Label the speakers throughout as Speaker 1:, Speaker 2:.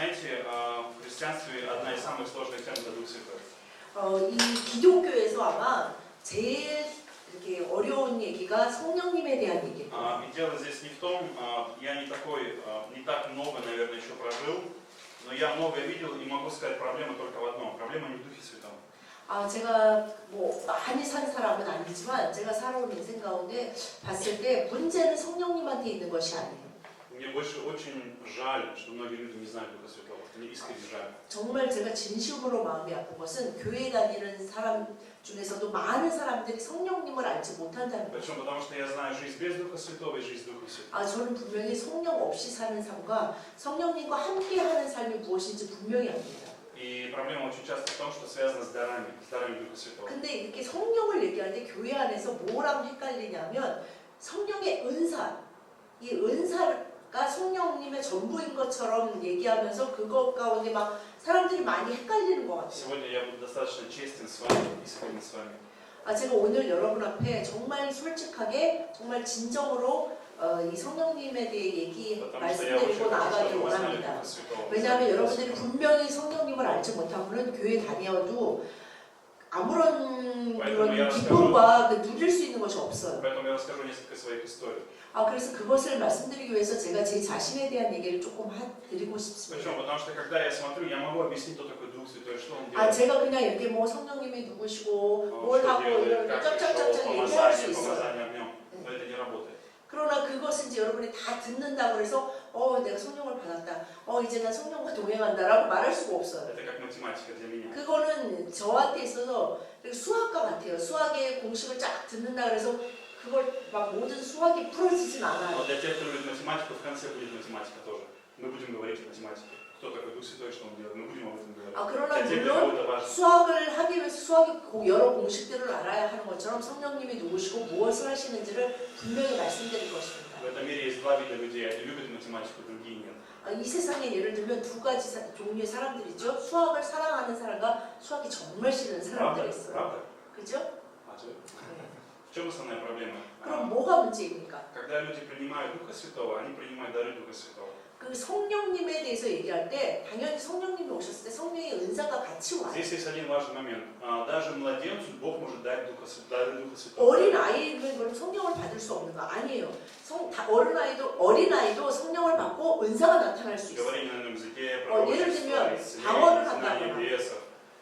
Speaker 1: знаете, в христианстве одна из самых сложных тем это Дух Святой.
Speaker 2: 이 기독교에서 아마 제일 이렇게 어려운 얘기가 성령님에 대한 얘기예요.
Speaker 1: И дело здесь не в том, я не так много, наверное, еще прожил, но я многое видел и могу сказать, проблема только в одном. Проблема не в Духе Святом.
Speaker 2: 제가 뭐 많이 산 사람은 아니지만 제가 살아온 인생 가운데 봤을 때 문제는 성령님한테 있는 것이 아니에요.
Speaker 1: Мне больше очень жаль, что многие люди не знают Духа Святого. Мне искренне жаль.
Speaker 2: 정말 제가 진심으로 마음이 아픈 것은 교회 다니는 사람 중에서도 많은 사람들이 성령님을 알지 못한다는 거예요.
Speaker 1: Причем потому что я знаю жизнь без Духа Святого и жизнь Духа Святого.
Speaker 2: 저는 분명히 성령 없이 사는 삶과 성령님과 함께하는 삶이 무엇인지 분명히 압니다.
Speaker 1: И проблема очень часто в том, что связана с дарами Духа Святого.
Speaker 2: 근데 이렇게 성령을 얘기할 때 교회 안에서 뭐랑 헷갈리냐면 성령의 은사, 이 은사가 성령님의 전부인 것처럼 얘기하면서 그것 가운데 막 사람들이 많이 헷갈리는 것 같아요.
Speaker 1: Сегодня я буду достаточно честен с вами, искренен с вами.
Speaker 2: 제가 오늘 여러분 앞에 정말 솔직하게, 정말 진정으로 이 성령님에 대해 말씀드리고 나가길 원합니다. 왜냐하면 여러분들이 분명히 성령님을 알지 못하고는 교회 다녀도 아무런 그런 기쁨과 누릴 수 있는 것이 없어요. 그래서 그것을 말씀드리기 위해서 제가 제 자신에 대한 얘기를 조금 드리고 싶습니다. 제가 그냥 이렇게 뭐 성령님이 누구시고 뭘 하고 이런 짝짝짝짝 얘기할 수 있어요. 그러나 그것은 이제 여러분이 다 듣는다고 해서 내가 성령을 받았다. 이제 난 성령과 동행한다라고 말할 수가 없어요. 그거는 저한테 있어서 수학과 같아요. 수학의 공식을 쫙 듣는다 그래서 그걸 막 모든 수학이 풀어지진 않아요. 그러나 물론 수학을 하기 위해서 수학의 여러 공식들을 알아야 하는 것처럼 성령님이 누구시고 무엇을 하시는지를 분명히 말씀드릴 것입니다. 이 세상에 예를 들면 두 가지 종류의 사람들이 있죠. 수학을 사랑하는 사람과 수학이 정말 싫은 사람들이 있어요. 그죠?
Speaker 1: 맞아요. В чем основная проблема?
Speaker 2: 그럼 뭐가 문제입니까?
Speaker 1: Когда люди принимают Духа Святого, они принимают дары Духа Святого.
Speaker 2: 그 성령님에 대해서 얘기할 때 당연히 성령님이 오셨을 때 성령의 은사가 같이 와요.
Speaker 1: Здесь есть один важный момент. Даже младенцу Бог может дать дары Духа Святого.
Speaker 2: 어린 아이는 그럼 성령을 받을 수 없는 거 아니에요. 어린 아이도 성령을 받고 은사가 나타날 수 있어요. 예를 들면 방언을 한다거나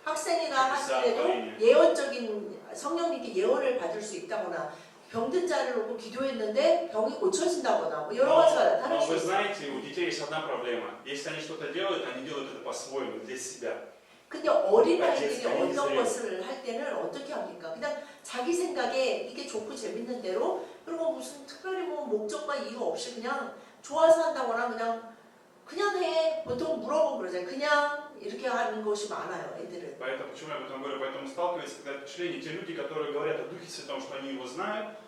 Speaker 2: 학생이나 학생에도 예언적인 성령님께 예언을 받을 수 있다거나 병든 자를 놓고 기도했는데 병이 고쳐진다거나 여러 가지가 나타날 수 있어요.
Speaker 1: Вы знаете, у детей есть одна проблема. Если они что-то делают, они делают это по-своему, для себя.
Speaker 2: 근데 어린아이들이 어떤 것을 할 때는 어떻게 합니까? 그냥 자기 생각에 이게 좋고 재밌는 대로 그리고 무슨 특별히 뭐 목적과 이유 없이 그냥 좋아서 한다거나 그냥 해. 보통 물어보고 그러잖아요. 그냥 이렇게 하는 것이 많아요, 애들은.
Speaker 1: Поэтому, почему я об этом говорю? Поэтому сталкиваются, когда впечатление, те люди, которые говорят о Духе Святом, что они его знают,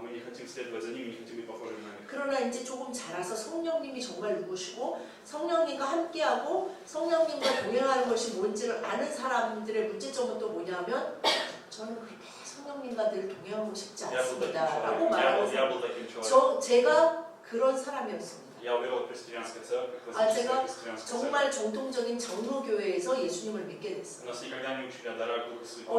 Speaker 1: мы не хотим следовать за ними, не хотим быть похожими на них.
Speaker 2: 그러나 이제 조금 자라서 성령님이 정말 누구시고 성령님과 함께하고 성령님과 동행하는 것이 뭔지를 아는 사람들의 문제점은 또 뭐냐면 저는 그렇게 성령님과 늘 동행하고 싶지 않습니다 라고 말하는 사람. 제가 그런 사람이었습니다. 제가 정말 정통적인 장로교회에서 예수님을 믿게 됐어요.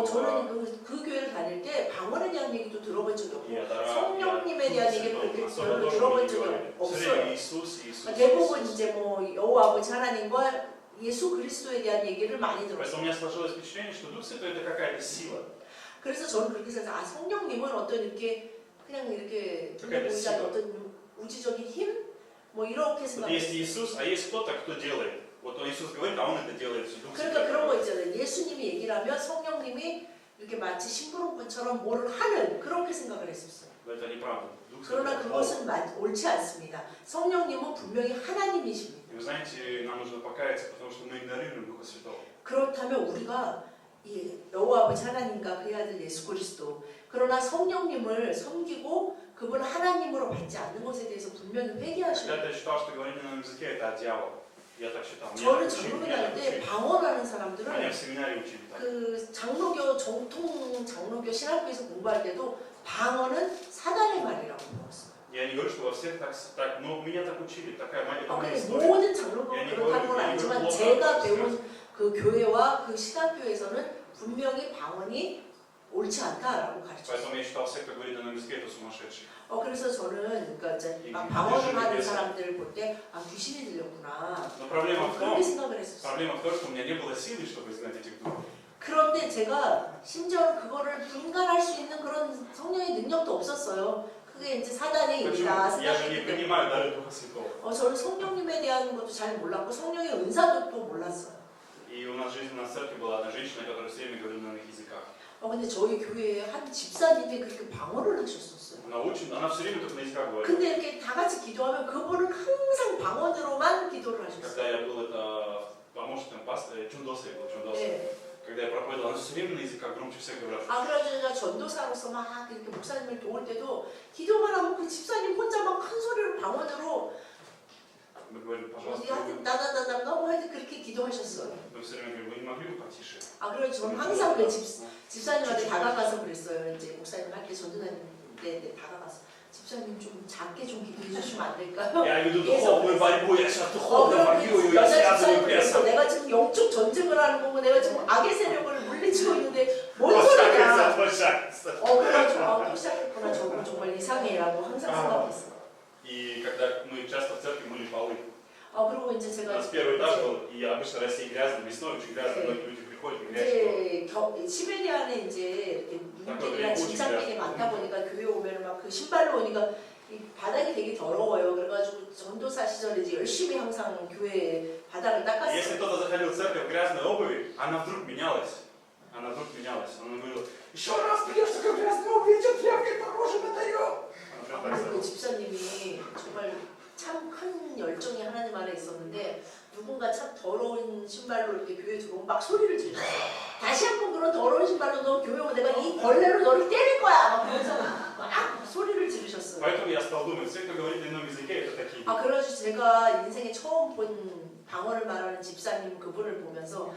Speaker 2: 저는 그 교회를 다닐 때 방언에 대한 얘기도 들어본 적이 없고 성령님에 대한 얘기를 그렇게 별로 들어본 적이 없어요. 대부분 이제 뭐 여호와 아버지 하나님과 예수 그리스도에 대한 얘기를 많이 들었어요. 그래서 저는 그렇게 생각해서 성령님은 어떤 이렇게 그냥 이렇게 눈에 보이지 않는 어떤 우주적인 힘? 뭐 이렇게 생각했어요. 그러니까 그런 거 있잖아요. 예수님이 얘기를 하면 성령님이 이렇게 마치 심부름꾼처럼 뭐를 하는 그렇게 생각을 했었어요. 그러나 그것은 옳지 않습니다. 성령님은 분명히 하나님이십니다. 그렇다면 우리가 이 여호와 아버지 하나님과 그의 아들 예수 그리스도 그러나 성령님을 섬기고 그분을 하나님으로 받지 않는 것에 대해서 분명히 회개하십니다. 저는 장로교 다닐 때 방언하는 사람들은 그 장로교 정통 장로교 신학교에서 공부할 때도 방언은 사단의 말이라고 배웠어요.
Speaker 1: Я не говорю, что во всех так, но меня так учили, такая моя
Speaker 2: 모든 장로교가 그렇다고 그 교회와 그 신학교에서는 분명히 방언이 옳지 않다라고 가르쳤어요.
Speaker 1: Поэтому я считал всех, кто говорит на языке, это сумасшедшие.
Speaker 2: 그래서 저는 그러니까 이제 막 방언을 하는 사람들 볼 때 귀신이 들렸구나.
Speaker 1: Но проблема в
Speaker 2: 그렇게
Speaker 1: том,
Speaker 2: 생각을 했었어요.
Speaker 1: проблема в том, что у меня не было силы, чтобы знать этих двух.
Speaker 2: 그런데 제가 심지어 그거를 분간할 수 있는 그런 성령의 능력도 없었어요. 그게 이제 사단의 일이다.
Speaker 1: Почему? Я же не понимаю дары Духа Святого.
Speaker 2: 저는 성령님에 대한 것도 잘 몰랐고 성령의 은사도 또 몰랐어요.
Speaker 1: И у нас в жизни, у нас в церкви была одна женщина, которая все время говорила на иных языках.
Speaker 2: 근데 저희 교회에 한 집사님이 그렇게 방언을 하셨었어요.
Speaker 1: Она все время только на языках говорила.
Speaker 2: 근데 이렇게 다 같이 기도하면 그분은 항상 방언으로만 기도를
Speaker 1: Когда
Speaker 2: 하셨어요.
Speaker 1: я был помощником пастора, Чундоса я был, Чундоса.
Speaker 2: 네.
Speaker 1: Когда я проповедовал, она все время на языках громче всех говорила.
Speaker 2: 그래가지고 제가 전도사로서 막 이렇게 목사님을 도울 때도 기도만 하면 그 집사님 혼자 막 큰 소리로 방언으로
Speaker 1: Мы говорим, пожалуйста,
Speaker 2: 하여튼 나다다다 너무 하여튼 그렇게 기도하셨어요.
Speaker 1: мы все время говорим, вы не могли бы потише?
Speaker 2: 그래서 저는 항상 그 집사님한테 다가가서 그랬어요. 이제 목사님 할 때 전도사님한테 다가가서 집사님 좀 작게 좀 기도해 주시면 안 될까요?
Speaker 1: Я веду духовную борьбу, я сейчас духовно воюю, я
Speaker 2: 여자
Speaker 1: связываю
Speaker 2: 집사님 그랬어.
Speaker 1: прессом.
Speaker 2: 내가 지금 영적 전쟁을 하는 거고 내가 지금 악의 세력을 물리치고 있는데 뭔
Speaker 1: Вот
Speaker 2: 소리냐?
Speaker 1: возвращается.
Speaker 2: 그래가지고 또 시작했구나. 저거 정말 이상해라고 항상 생각했어.
Speaker 1: И когда мы часто в церкви мыли полы,
Speaker 2: 그리고 이제
Speaker 1: у
Speaker 2: 제가
Speaker 1: нас первый этаж был, и обычно Россия грязная, весной очень грязно, многие люди приходят и грязь.
Speaker 2: 이제 시베리아는 이제 이렇게 물길이나 진창길이 많다 보니까 교회 오면 막 그 신발로 오니까 이 바닥이 되게 더러워요. 그래가지고 전도사 시절에 이제 열심히 항상 교회 바닥을
Speaker 1: Если
Speaker 2: 닦았어요.
Speaker 1: кто-то заходил в церковь в грязной обуви, она вдруг менялась. Она говорила, еще раз придешь в такой грязной обуви, идет тряпкой по роже надаю.
Speaker 2: 그 집사님이 정말 참 큰 열정이 하나님 안에 있었는데 누군가 참 더러운 신발로 이렇게 교회에 들어오면 막 소리를 지르셨어요. 다시 한번 그런 더러운 신발로 너 교회 오면 내가 이 벌레로 너를 때릴 거야. 막 그러면서 막 소리를 지르셨어요.
Speaker 1: Поэтому я стал думать, все, кто говорит на ином языке, это такие.
Speaker 2: 그래가지고 제가 인생에 처음 본 방언을 말하는 집사님 그분을 보면서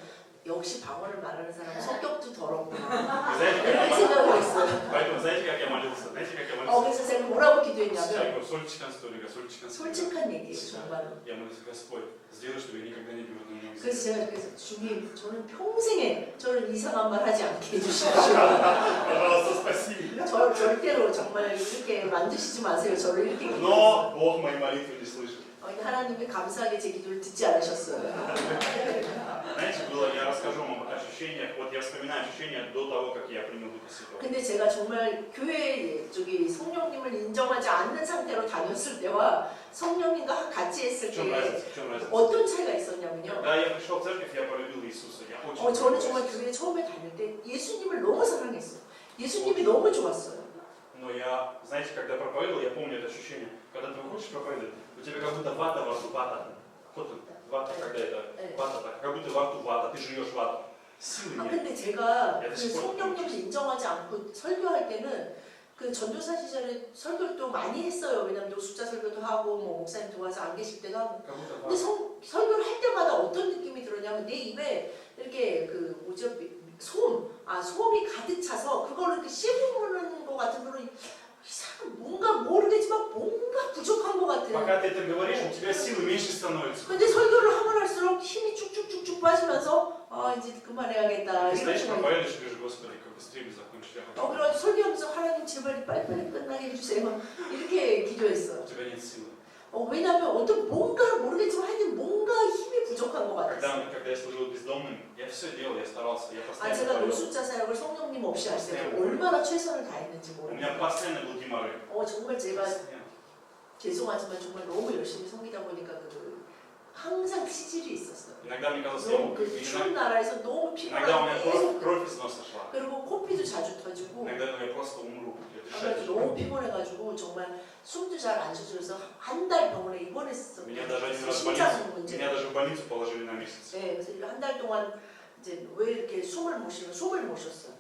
Speaker 2: 역시 방언을 말하는 사람은 성격도 더럽구나. 이렇게 생각을 했어요.
Speaker 1: Поэтому знаете, как я молился? Знаете, как я молился?
Speaker 2: 그래서 제가 뭐라고
Speaker 1: Я
Speaker 2: 기도했냐면
Speaker 1: говорю, 솔직한 스토리가, 솔직한 스토리가.
Speaker 2: 솔직한 얘기예요, 정말로.
Speaker 1: Я молюсь, Господь, сделай, чтобы я никогда не говорил на ином языке.
Speaker 2: 그래서 제가 이렇게 해서 주님, 저는 평생에 저는 이상한 말 하지 않게 해주십시오.
Speaker 1: Пожалуйста, спаси меня.
Speaker 2: 저를 절대로 정말 이렇게 만드시지 마세요. 저를 이렇게 기도했어요.
Speaker 1: Но Бог мои молитвы не слышит.
Speaker 2: 하나님이 감사하게 제 기도를 듣지 않으셨어요.
Speaker 1: Знаете, я расскажу вам об ощущениях, вот я вспоминаю ощущения до того, как я принял Духа Святого.
Speaker 2: 근데 제가 정말 교회 성령님을 인정하지 않는 상태로 다녔을 때와 성령님과 같이 했을
Speaker 1: В чем
Speaker 2: 때
Speaker 1: разница? В чем разница?
Speaker 2: 어떤 차이가 있었냐면요.
Speaker 1: Когда я пришел в церковь, я полюбил Иисуса. Я очень
Speaker 2: 저는
Speaker 1: полюбил
Speaker 2: 정말
Speaker 1: Иисуса.
Speaker 2: 교회 처음에 다닐 때 예수님을 너무 사랑했어요. 예수님이 너무 좋았어요.
Speaker 1: Но я, знаете, когда проповедовал, я помню это ощущение. Когда ты выходишь проповедовать, у тебя как будто вата во рту, вата. Вот он, вата, когда это, вата так, как будто во рту вата, ты жуешь вату. Силы нет.
Speaker 2: 근데 제가 그 성령님을 인정하지 않고 설교할 때는 그 전도사 시절에 설교도 많이 했어요. 왜냐면 노숙자 설교도 하고 뭐 목사님 도와서 안 계실 때도 하고.
Speaker 1: Как будто
Speaker 2: 근데
Speaker 1: вата.
Speaker 2: 설교를 할 때마다 어떤 느낌이 들었냐면 내 입에 이렇게 그 뭐죠? 솜이 가득 차서 그걸 이렇게 씹어먹는 것 같은 그런 이상한 뭔가 모르겠지만 뭔가 부족한 것 같은.
Speaker 1: Пока ты это говоришь, у тебя силы меньше становится.
Speaker 2: 근데 설교를 하면 할수록 힘이 쭉쭉쭉쭉 빠지면서 이제 그만해야겠다.
Speaker 1: Ты стоишь,
Speaker 2: 이런
Speaker 1: проповедуешь и говоришь, Господи, как быстрее бы закончить. Я хочу.
Speaker 2: 그래서 설교하면서 하나님 제발 빨리빨리 끝나게 해주세요. 이렇게 기도했어요.
Speaker 1: У тебя нет силы.
Speaker 2: 왜냐하면 뭔가 모르겠지만 하여튼 뭔가 힘이 부족한 것 같았어요.
Speaker 1: Когда я служил бездомным, я все делал, я старался, я постоянно
Speaker 2: 제가
Speaker 1: проповедовал.
Speaker 2: 노숙자 사역을 성령님 없이 할 때 얼마나 최선을 다했는지
Speaker 1: У меня
Speaker 2: 모르겠어요.
Speaker 1: постоянно был геморрой.
Speaker 2: 정말 제가
Speaker 1: Постоянно.
Speaker 2: 죄송하지만 정말 너무 열심히 섬기다 보니까 항상 치질이 있었어요.
Speaker 1: Иногда мне казалось,
Speaker 2: 너무 그 추운 나라에서 너무
Speaker 1: иногда у меня
Speaker 2: 피곤한데
Speaker 1: кровь из носа шла.
Speaker 2: 그리고 코피도 자주 터지고
Speaker 1: Иногда я просто умру. Я дышать
Speaker 2: 그래서
Speaker 1: не
Speaker 2: 너무
Speaker 1: могу.
Speaker 2: 피곤해가지고 정말 숨도 잘 안 쉬어져서 한 달 병원에 입원했었어요.
Speaker 1: Меня даже один раз в
Speaker 2: 심장
Speaker 1: больницу,
Speaker 2: 문제.
Speaker 1: меня даже в больницу положили на месяц.
Speaker 2: 그래서 한 달 동안 이제 왜 이렇게 숨을 못 쉬었어요.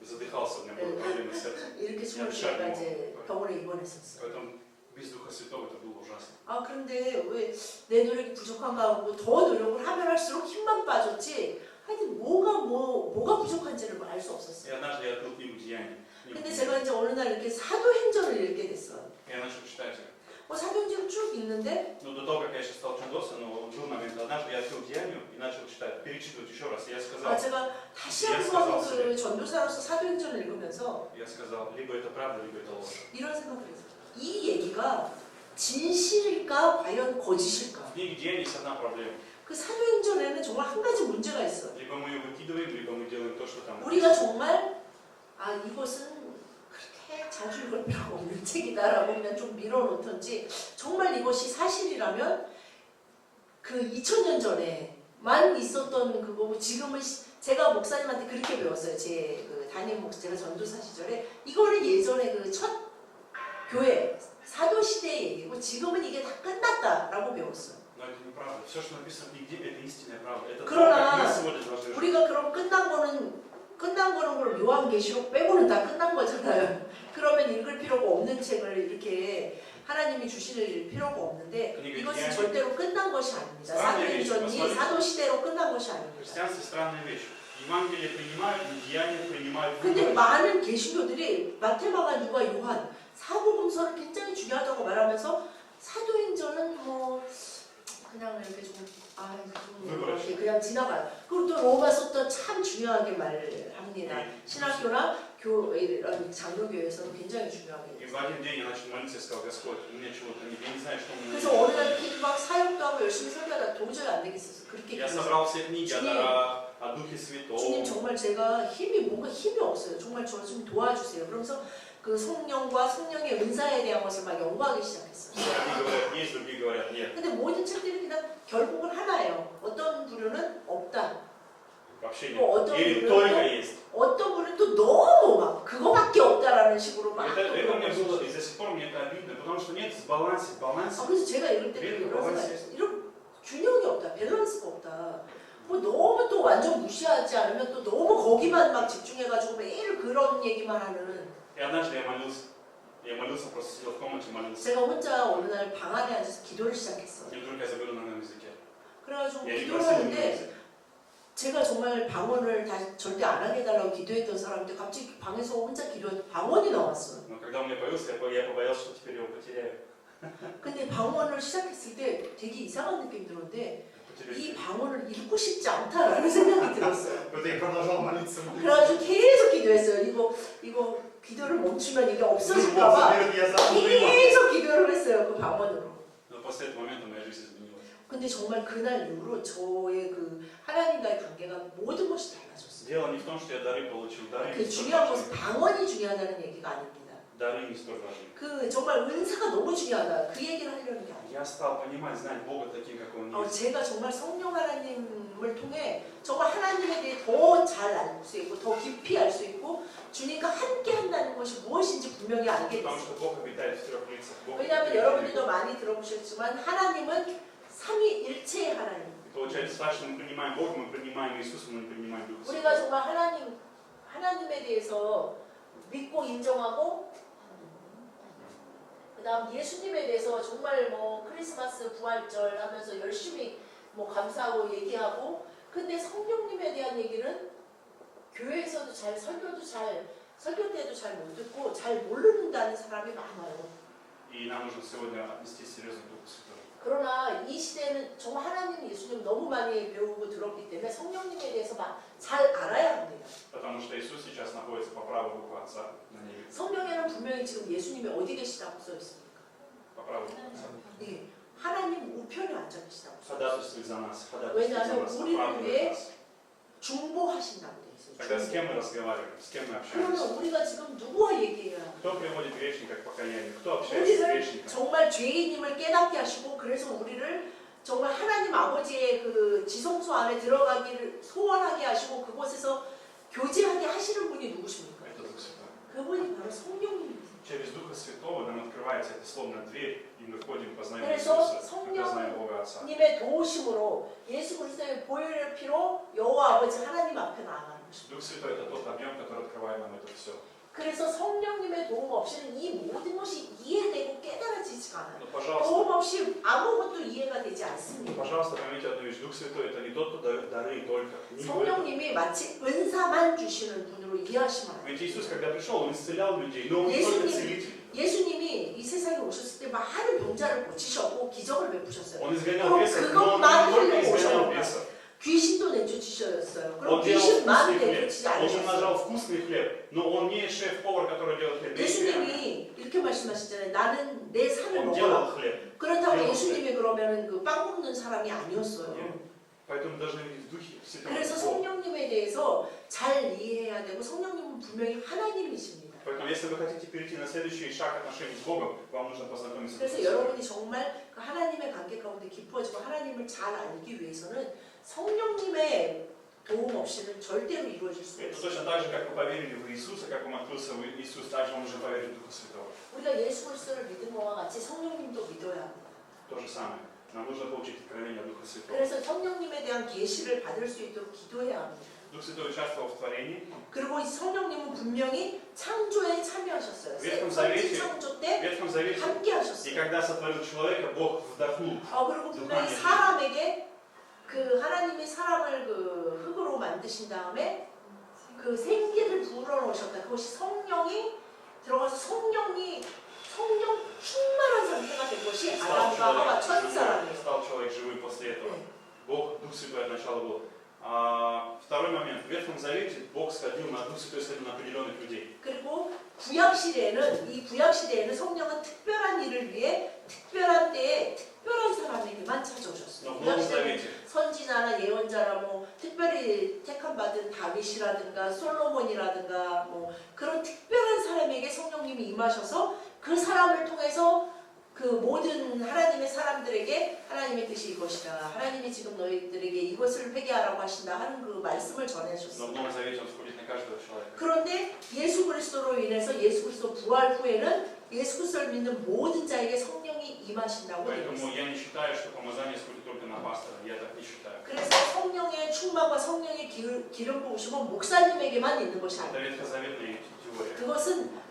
Speaker 1: Задыхался, у меня были проблемы с сердцем.
Speaker 2: 이렇게 숨을 쉬니까 이제 병원에 입원했었어요.
Speaker 1: Поэтому без Духа Святого это было ужасно.
Speaker 2: 그런데 왜 내 노력이 부족한가 하고 더 노력을 하면 할수록 힘만 빠졌지. 하여튼 뭐가 부족한지를 알 수
Speaker 1: И
Speaker 2: 없었어요.
Speaker 1: однажды я открыл книгу Деяний.
Speaker 2: 근데 제가 이제 어느 날 이렇게 사도행전을 읽게 됐어요.
Speaker 1: Я начал читать их.
Speaker 2: 뭐 사도행전을 쭉 읽는데
Speaker 1: Но до того, как я сейчас стал Чандоса, но был момент, однажды я открыл Деянию и начал читать, перечитывать еще раз. И я сказал,
Speaker 2: 제가 다시 한번 그 전도사로서 사도행전을 읽으면서
Speaker 1: либо это правда, либо это ложь.
Speaker 2: 이런 생각을 했어요. 이 얘기가 진실일까 과연 거짓일까?
Speaker 1: В книге Деяний есть одна проблема.
Speaker 2: 그 사도행전에는 정말 한 가지 문제가 있어요.
Speaker 1: Либо мы ее выкидываем, либо мы делаем то, что там.
Speaker 2: 우리가 정말 이것은 그렇게 자주 읽을 필요가 없는 책이다라고 그냥 좀 밀어놓던지 정말 이것이 사실이라면 그 2000년 전에만 있었던 그거고 지금은 제가 목사님한테 그렇게 배웠어요. 제 그 담임 목사 제가 전도사 시절에 이거는 예전에 그 첫 교회 사도 시대의 얘기고 지금은 이게 다 끝났다라고 배웠어요.
Speaker 1: Но это неправда. Все, что написано в книге, это истинная правда. Это то,
Speaker 2: 그러나
Speaker 1: как мы сегодня должны жить.
Speaker 2: 우리가 그럼 끝난 거는 그럼 요한계시록 빼고는 다 끝난 거잖아요. 그러면 읽을 필요가 없는 책을 이렇게 하나님이 주실 필요가 없는데 이것은 절대로 끝난 것이 아닙니다. 사도행전이 사도 시대로 끝난 것이 아닙니다.
Speaker 1: Христианство странная вещь. Евангелие принимают, Деяния принимают.
Speaker 2: 근데 많은 개신교들이 마태마가 누가 요한 사복음서를 굉장히 중요하다고 말하면서 사도행전은 뭐 그냥 이렇게 좀 이렇게 그냥 지나가요. 그리고 또 로마서도 참 중요하게 말합니다. 신학교나 이런 장로교에서는 굉장히 중요하게.
Speaker 1: И в один день я начал молиться и сказал, Господь, у меня чего-то нет, я не знаю, что мне
Speaker 2: 그래서 어느 날 막 사역도 하고 열심히 설교하다 도저히 안 되겠어서 그렇게.
Speaker 1: Я собрал все книги о Духе Святом.
Speaker 2: 주님 정말 제가 뭔가 힘이 없어요. 정말 저 좀 도와주세요. 그러면서 그 성령과 성령의 은사에 대한 것을 막 연구하기 시작했어요.
Speaker 1: Одни говорят есть, другие говорят нет.
Speaker 2: 근데 모든 책들이 그냥 결국은 하나예요. 어떤 부류는 없다.
Speaker 1: Вообще
Speaker 2: 또
Speaker 1: нет. Или только есть.
Speaker 2: 어떤 부류는 또 너무 막 그거밖에 없다라는 식으로 막.
Speaker 1: Это мне было, и до сих пор мне это обидно, потому что нет баланса.
Speaker 2: 그래서 제가 읽을 때 그런 생각했어요. 이런 균형이 없다, 밸런스가 없다. 뭐 너무 또 완전 무시하지 않으면 또 너무 거기만 막 집중해가지고 매일 그런 얘기만 하는.
Speaker 1: И однажды я молился, просто сидел в комнате, молился.
Speaker 2: 제가 혼자 어느 날 방 안에 앉아서 기도를 시작했어요.
Speaker 1: И вдруг я заговорил на новом языке.
Speaker 2: 그래가지고
Speaker 1: Я не
Speaker 2: 기도를
Speaker 1: просил
Speaker 2: 하는데 제가 정말 방언을 절대 안 하게 해달라고 기도했던 사람인데 갑자기 방에서 혼자 기도해도 방언이 나왔어요.
Speaker 1: Но когда он мне появился, я побоялся, что теперь его потеряю.
Speaker 2: 근데 방언을 시작했을 때 되게 이상한 느낌이 들었는데 이 방언을 읽고 싶지 않다라는 생각이 들었어요. 그래가지고 계속 기도했어요. 이거 기도를 멈추면 이게 없어질까봐 계속 기도를 했어요. 그 방언으로.
Speaker 1: Но после этого момента моя жизнь изменилась.
Speaker 2: 근데 정말 그날 이후로 저의 그 하나님과의 관계가 모든 것이 달라졌어요.
Speaker 1: Дело не в том, что я дары получил, дары
Speaker 2: 그
Speaker 1: не столь
Speaker 2: 중요한 것은
Speaker 1: важны.
Speaker 2: 방언이 중요하다는 얘기가 아닙니다.
Speaker 1: Дары не столь важны.
Speaker 2: 그 정말 은사가 너무 중요하다. 그 얘기를 하려는 게 아니에요.
Speaker 1: Я стал понимать, знать Бога таким, как Он есть.
Speaker 2: 제가 정말 성령 하나님을 통해 정말 하나님에 대해 더 잘 알 수 있고 더 깊이 알 수 있고 주님과 함께 한다는 것이 무엇인지 분명히 알게
Speaker 1: Потому
Speaker 2: 됐어요.
Speaker 1: что Бог обитает в трех лицах. Бог
Speaker 2: 왜냐하면
Speaker 1: обитает в
Speaker 2: 여러분들도
Speaker 1: трех
Speaker 2: 많이 들어보셨지만 하나님은 삼위일체의 하나님.
Speaker 1: лицах. Получается так, что мы принимаем Бога, мы принимаем Иисуса, мы не принимаем Духа
Speaker 2: 우리가
Speaker 1: Святого.
Speaker 2: 정말 하나님에 대해서 믿고 인정하고 그다음 예수님에 대해서 정말 뭐 크리스마스 부활절 하면서 열심히 뭐 감사하고 얘기하고 근데 성령님에 대한 얘기는 교회에서도 잘 설교 때도 잘 못 듣고 잘 모르는다는 사람이 많아요.
Speaker 1: И нам нужно сегодня отнести серьезно к Духу Святому.
Speaker 2: 그러나 이 시대는 정말 하나님 예수님 너무 많이 배우고 들었기 때문에 성령님에 대해서 잘 알아야 합니다.
Speaker 1: Потому что Иисус сейчас находится по правую руку Отца на небе.
Speaker 2: 성경에는 분명히 지금 예수님이 어디 계시다고 써 있습니까?
Speaker 1: По правую руку Отца.
Speaker 2: 네, 하나님 우편에 앉아 계시다고.
Speaker 1: Ходатайствует за нас, ходатайствует за
Speaker 2: 왜냐하면
Speaker 1: нас,
Speaker 2: 우리를
Speaker 1: оправдывает
Speaker 2: 위해
Speaker 1: нас.
Speaker 2: 중보하신다고 돼
Speaker 1: Тогда с
Speaker 2: 있어요.
Speaker 1: кем мы разговариваем, с кем мы общаемся?
Speaker 2: 그러면 우리가 지금 누구와 얘기해야 합니까?
Speaker 1: Кто приводит грешника к покаянию? Кто общается с
Speaker 2: 우리를
Speaker 1: грешником?
Speaker 2: 정말 죄인임을 깨닫게 하시고 그래서 우리를 정말 하나님 아버지의 그 지성소 안에 들어가기를 소원하게 하시고 그곳에서 교제하게 하시는 분이 누구십니까?
Speaker 1: Это Дух Святой.
Speaker 2: 그분이 바로 성령님이세요.
Speaker 1: Через Духа Святого нам открывается эта словно дверь, и мы входим, познаем
Speaker 2: 그래서
Speaker 1: Иисуса, мы познаем Бога Отца.
Speaker 2: 성령님의 도우심으로 예수 그리스도의 보혈의 피로 여호와 아버지 하나님 앞에 나아가는 것입니다.
Speaker 1: Дух Святой – это тот объем, который открывает нам это все.
Speaker 2: 그래서 성령님의 도움 없이는 이 모든 것이 이해되고 깨달아지지가 않아요.
Speaker 1: Но, пожалуйста,
Speaker 2: 도움 없이 아무것도 이해가 되지 않습니다.
Speaker 1: пожалуйста, поймите одну вещь. Дух Святой – это не тот, кто дары только. Не только.
Speaker 2: 성령님이 마치 은사만 주시는 분으로 이해하시면 안 돼요.
Speaker 1: Ведь Иисус, когда пришел, Он исцелял людей, но Он не только целитель.
Speaker 2: 예수님이 이 세상에 오셨을 때 많은 병자를 고치셨고 기적을 베푸셨어요.
Speaker 1: Он изгонял
Speaker 2: 그럼
Speaker 1: бесов, но он
Speaker 2: 그것만
Speaker 1: не только
Speaker 2: 하려고
Speaker 1: изгонял
Speaker 2: 오셨나?
Speaker 1: бесов.
Speaker 2: 귀신도 내쫓으셨어요. 그럼
Speaker 1: Он делал
Speaker 2: 귀신만
Speaker 1: вкусный хлеб.
Speaker 2: 내쫓지
Speaker 1: Он
Speaker 2: 않으셨어요.
Speaker 1: умножал вкусный хлеб, но он не шеф-повар, который делает хлеб.
Speaker 2: 예수님이 이렇게 말씀하시잖아요. 나는 내 살을
Speaker 1: Он
Speaker 2: 먹어라.
Speaker 1: делал хлеб.
Speaker 2: 그렇다고
Speaker 1: делал
Speaker 2: 예수님이 그러면은 그 빵 먹는 사람이 아니었어요.
Speaker 1: Поэтому должны видеть в духе Святого
Speaker 2: 그래서
Speaker 1: Духа.
Speaker 2: 성령님에 대해서 잘 이해해야 되고 성령님은 분명히 하나님이십니다.
Speaker 1: Поэтому, если вы хотите перейти на следующий шаг отношений с Богом, вам нужно познакомиться с
Speaker 2: 그래서
Speaker 1: Духом
Speaker 2: 여러분이 정말 그 하나님의 관계 가운데 깊어지고 하나님을 잘 알기 위해서는 성령님의 도움 없이는 절대로 이루어질 수
Speaker 1: Это
Speaker 2: 없어요.
Speaker 1: точно так же, как вы поверили в Иисуса, как вам открылся Иисус, также вам нужно поверить в Духа Святого.
Speaker 2: 우리가 예수 그리스도를 믿은 것과 같이 성령님도 믿어야 합니다.
Speaker 1: То же самое. Нам нужно получить откровение от Духа Святого.
Speaker 2: 그래서 성령님에 대한 계시를 받을 수 있도록 기도해야 합니다.
Speaker 1: Дух Святой участвовал в творении.
Speaker 2: 그리고 이 성령님은 분명히 창조에 참여하셨어요.
Speaker 1: ветхом
Speaker 2: 선지
Speaker 1: завете,
Speaker 2: 창조
Speaker 1: В
Speaker 2: 때
Speaker 1: Ветхом Завете,
Speaker 2: 함께
Speaker 1: и
Speaker 2: 하셨어요.
Speaker 1: когда сотворил человека, Бог вдохнул.
Speaker 2: 그리고 분명히 사람에게 그 하나님이 사람을 그 흙으로 만드신 다음에 그 생기를 불어넣으셨다. 그것이 성령이 들어가서 성령 충만한 상태가 된 것이 아담과 하와 첫 사람이에요.
Speaker 1: Стал человек живым после этого.
Speaker 2: 네.
Speaker 1: Бог, Дух Святой от начала был. Второй момент. В Ветхом Завете Бог сходил на Дух Святой, сходил на определенных людей.
Speaker 2: 그리고 구약 시대에는 성령은 특별한 일을 위해 특별한 때에 특별한 사람에게만 찾아오셨어요.
Speaker 1: Но в
Speaker 2: 구약
Speaker 1: Новом
Speaker 2: 시대는
Speaker 1: Завете
Speaker 2: 선지자나 예언자나 뭐 특별히 택함 받은 다윗이라든가 솔로몬이라든가 뭐 그런 특별한 사람에게 성령님이 임하셔서 그 사람을 통해서 그 모든 하나님의 사람들에게 하나님의 뜻이 이것이다. 하나님이 지금 너희들에게 이것을 회개하라고 하신다 하는 그 말씀을
Speaker 1: Но
Speaker 2: 전해주셨어요.
Speaker 1: в Новом Завете Он сходит на каждого человека.
Speaker 2: 그런데 예수 그리스도로 인해서 예수 그리스도 부활 후에는 예수 그리스도를 믿는 모든 자에게 성령이 임하신다고 되어
Speaker 1: Поэтому
Speaker 2: 있어요.
Speaker 1: я не считаю, что помазание сходит только на пастора. Я так не считаю.
Speaker 2: 그래서 성령의 충만과 성령의 기름 부으심은 목사님에게만 있는 것이
Speaker 1: Это
Speaker 2: 아니에요.
Speaker 1: ветхозаветная теория.
Speaker 2: 그것은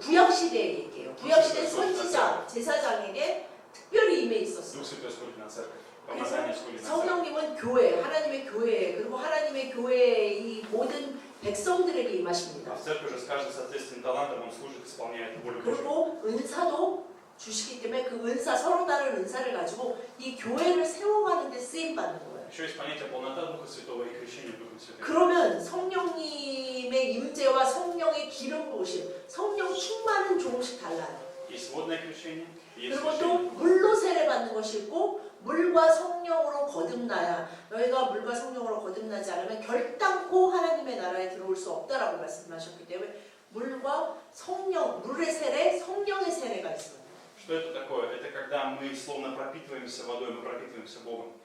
Speaker 2: 구약 시대의 얘기예요. 구약 시대 선지자, 제사장에게 특별히 임해 있었어요.
Speaker 1: Дух Святой сходит на церковь. Помазание сходит на церковь.
Speaker 2: 성령님은 교회, 하나님의 교회, 그리고 하나님의 교회의 이 모든 백성들에게 임하십니다.
Speaker 1: А в церкви же с каждым соответственным талантом Он служит, исполняет волю Божию.
Speaker 2: 그리고 은사도 주시기 때문에 그 은사, 서로 다른 은사를 가지고 이 교회를 세워가는 데 쓰임 받는 거예요.
Speaker 1: Еще есть понятие полнота Духа Святого и крещение Духом Святым.
Speaker 2: 그러면 성령님의 임재와 성령의 기름 부으심, 성령 충만은 조금씩 달라요.
Speaker 1: Есть водное крещение, есть
Speaker 2: 그리고 또
Speaker 1: крещение.
Speaker 2: 물로 세례받는 것이 있고 물과 성령으로 거듭나야 너희가 물과 성령으로 거듭나지 않으면 결단코 하나님의 나라에 들어올 수 없다라고 말씀하셨기 때문에 물과 성령, 물의 세례, 성령의 세례가 있습니다.
Speaker 1: Что это такое? Это когда мы словно пропитываемся водой, мы пропитываемся Богом.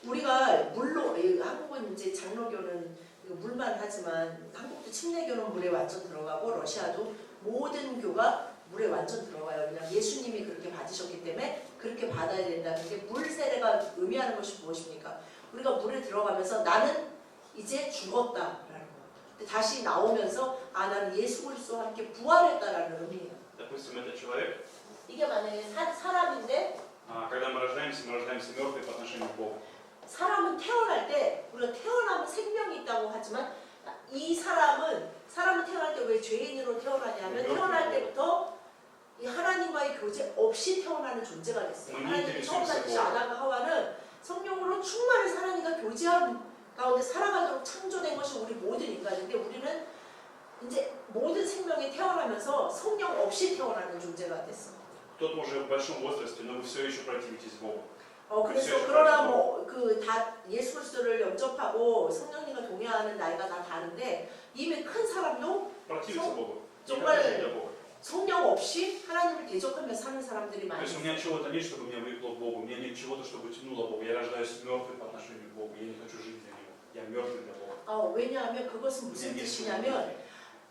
Speaker 2: 우리가 물로 한국은 이제 장로교는 물만 하지만 한국도 침례교는 물에 완전 들어가고 러시아도 모든 교가 물에 완전 들어가요. 그냥 예수님이 그렇게 받으셨기 때문에 그렇게 받아야 된다는 게 물 세례가 의미하는 것이 무엇입니까? 우리가 물에 들어가면서 나는 이제 죽었다라는 거. 근데 다시 나오면서 나는 예수 그리스도와 함께 부활했다라는 의미예요.
Speaker 1: Допустим, этот человек,
Speaker 2: 이게 만약에 사람인데
Speaker 1: когда мы рождаемся мертвые по отношению к Богу.
Speaker 2: 사람은 태어날 때 우리가 태어나면 생명이 있다고 하지만 이 사람은 태어날 때 왜 죄인으로 태어나냐면 태어날 때부터 이 하나님과의 교제 없이 태어나는 존재가 됐어요. 하나님이 처음 만드신 아담과 하와는 성령으로 충만해서 하나님과 교제한 가운데 살아가도록 창조된 것이 우리 모든 인간인데 우리는 이제 모든 생명이 태어나면서 성령 없이 태어나는 존재가 됐어.
Speaker 1: Кто-то уже в большом возрасте, но вы все еще противитесь Богу.
Speaker 2: 그래서 그러나 뭐 그 다 예수 그리스도를 영접하고 성령님과 동의하는 나이가 다 다른데 이미 큰 사람도
Speaker 1: Противиться Богу.
Speaker 2: 정말 성령 없이 하나님을 대적하며 사는 사람들이
Speaker 1: То
Speaker 2: 많이
Speaker 1: есть у меня чего-то нет, чтобы меня влекло к Богу. У меня нет чего-то, чтобы тянуло Богу. Я рождаюсь мертвый по отношению к Богу. Я не хочу жить для Него. Я мертвый для Бога.
Speaker 2: 왜냐하면 그것은 무슨 뜻이냐면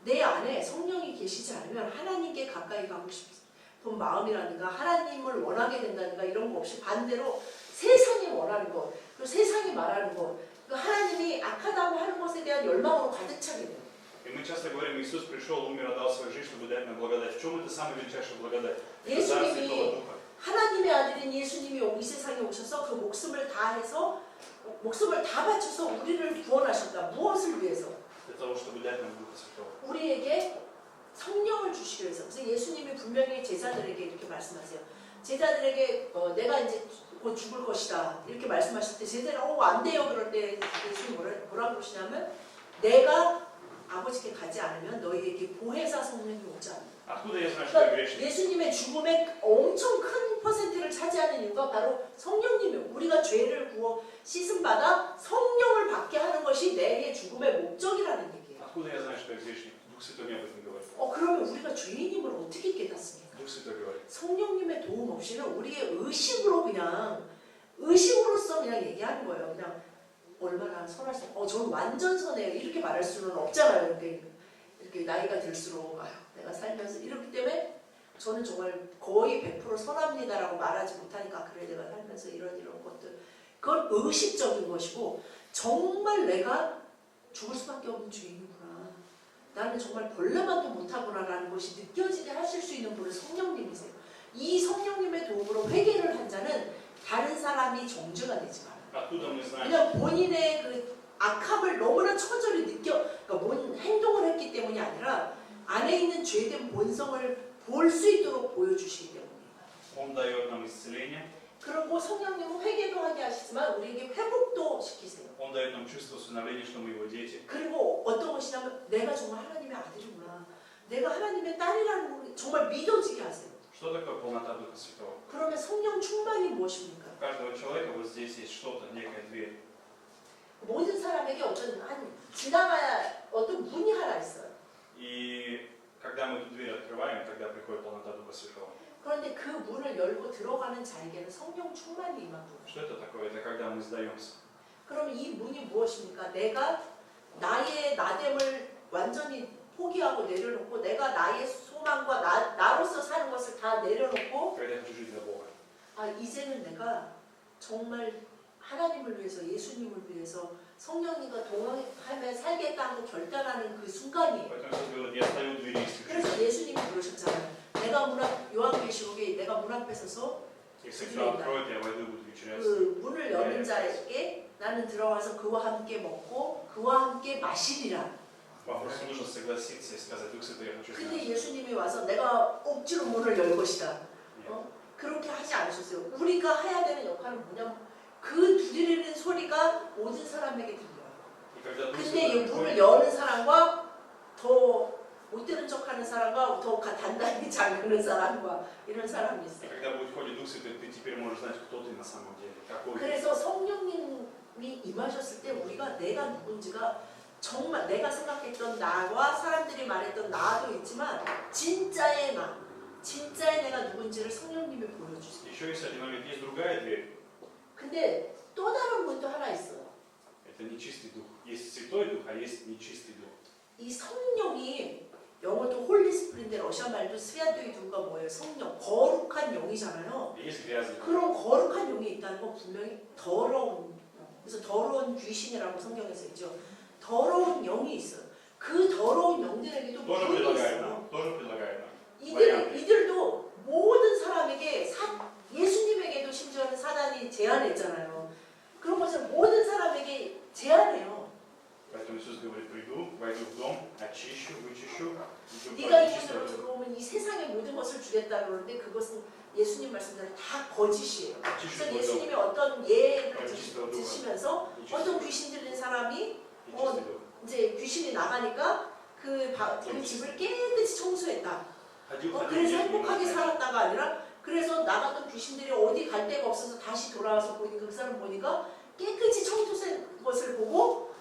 Speaker 2: 내 안에 성령이 계시지 않으면 하나님께 가까이 가고 싶은 마음이라든가 하나님을 원하게 된다든가 이런 거 없이 반대로 세상이 원하는 것, 그리고 세상이 말하는 것, 하나님이 악하다고 하는 것에 대한 열망으로 가득 차게 돼요.
Speaker 1: И мы часто говорим, Иисус пришел, умер, отдал свою жизнь, чтобы дать нам благодать. В чем это самая величайшая благодать? Это дар Святого Духа.
Speaker 2: 하나님의 아들인 예수님이 이 세상에 오셔서 그 목숨을 다해서 목숨을 다 바쳐서 우리를 구원하셨다. 무엇을 위해서?
Speaker 1: Для того, чтобы дать нам Духа Святого.
Speaker 2: 우리에게 성령을 주시기 위해서. 그래서 예수님이 분명히 제자들에게 이렇게 말씀하세요. 제자들에게 내가 이제 곧 죽을 것이다 이렇게 말씀하실 때 제자들은 안 돼요. 그럴 때 예수님이 뭐라 그러시냐면 내가 아버지께 가지 않으면 너희에게 보혜사 성령이 오지 않는다.
Speaker 1: Откуда я знаю, что я
Speaker 2: 그러니까
Speaker 1: грешник?
Speaker 2: 예수님의 죽음의 엄청 큰 퍼센트를 차지하는 이유가 바로 성령님이에요. 우리가 죄를 구워 씻음받아 성령을 받게 하는 것이 내의 죽음의 목적이라는 얘기예요.
Speaker 1: Откуда я знаю, что я грешник? Дух Святой мне об этом говорит.
Speaker 2: 그러면 우리가 죄인임을 어떻게 깨닫습니까?
Speaker 1: Дух Святой говорит.
Speaker 2: 성령님의 도움 없이는 우리의 의식으로 그냥 의식으로서 그냥 얘기하는 거예요. 그냥 얼마나 선할 수, 저는 완전 선해요. 이렇게 말할 수는 없잖아요. 이렇게 나이가 들수록 내가 살면서 이렇기 때문에 저는 정말 거의 100% 선합니다라고 말하지 못하니까 그래 내가 살면서 이런 것들 그건 의식적인 것이고 정말 내가 죽을 수밖에 없는 죄인이구나. 나는 정말 벌레만도 못하구나라는 것이 느껴지게 하실 수 있는 분은 성령님이세요. 이 성령님의 도움으로 회개를 한 자는 다른 사람이 정죄가 되지 말아요. 그냥 본인의 그 악함을 너무나 처절히 그러니까 뭔 행동을 했기 때문이 아니라 안에 있는 죄된 본성을 볼 수 있도록 보여주시기 때문입니다. 그리고 성령님은 회개도 하게 하시지만 우리에게 회복도 시키세요. 그리고 어떤 것이냐면 내가 정말 하나님의 아들이구나. 내가 하나님의 딸이라는 걸 정말 믿어지게 하세요. 그러면 성령 충만이 무엇입니까? 모든 사람에게 지나가야 어떤 문이 하나 있어요.
Speaker 1: Когда мы эту дверь открываем, тогда приходит полнота Духа Святого.
Speaker 2: 그런데 그 문을 열고 들어가는 자에게는 성령 충만이 임한 거예요.
Speaker 1: Что это такое? Это когда мы сдаемся.
Speaker 2: 그러면 이 문이 무엇입니까? 내가 나의 나됨을 완전히 포기하고 내려놓고 내가 나의 소망과 나로서 사는 것을 다 내려놓고
Speaker 1: Когда я хочу жить для Бога.
Speaker 2: 이제는 내가 정말 하나님을 위해서 예수님을 위해서 성령님과 동행하며 살겠다고 결단하는 그 순간이에요. 그래서 예수님이 그러셨잖아요. 요한계시록에 내가 문 앞에 서서 그 문을 여는 자에게 나는 들어와서 그와 함께 먹고 그와 함께 마시리라. 근데 예수님이 와서 내가 억지로 문을 열 것이다. 그렇게 하지 않으셨어요. 우리가 해야 되는 역할은 뭐냐면 그 두드리는 소리가 모든 사람에게 들려요. 근데 이 문을 여는 사람과 더 못되는 척하는 사람과 더 단단히 잠그는 사람과 이런 사람이 있어요. 그래서 성령님이 임하셨을 때 우리가 내가 누군지가 정말 내가 생각했던 나와 사람들이 말했던 나도 있지만 진짜의 내가 누군지를 성령님이 보여주세요. 근데 또 다른 문도 하나 있어요. 이 성령이 영어도 홀리 스프린데 러시아 말도 스비아토이 두가 뭐예요? 성령, 거룩한 영이잖아요. 그런 거룩한 영이 있다는 건 분명히 더러운 그래서 더러운 귀신이라고 성경에서 있죠. 더러운 영이 있어요. 그 더러운 영들에게도 문이 있어요. 이들도 모든 사람에게 예수님에게도 심지어는 사단이 제안했잖아요. 그런 것을 모든 사람에게 제안해요. 네가 이 문으로 들어오면 이 세상의 모든 것을 주겠다 그러는데 그것은 예수님 말씀대로 다 거짓이에요. 그래서 예수님이 어떤 예를 드시면서 어떤 귀신 들린 사람이 이제 귀신이 나가니까 그 집을 깨끗이 청소했다. 그래서 행복하게 살았다가 아니라 그래서 나갔던 귀신들이 어디 갈 데가 없어서 다시 돌아와서 보니까 그 사람 보니까 깨끗이 청소한 것을 보고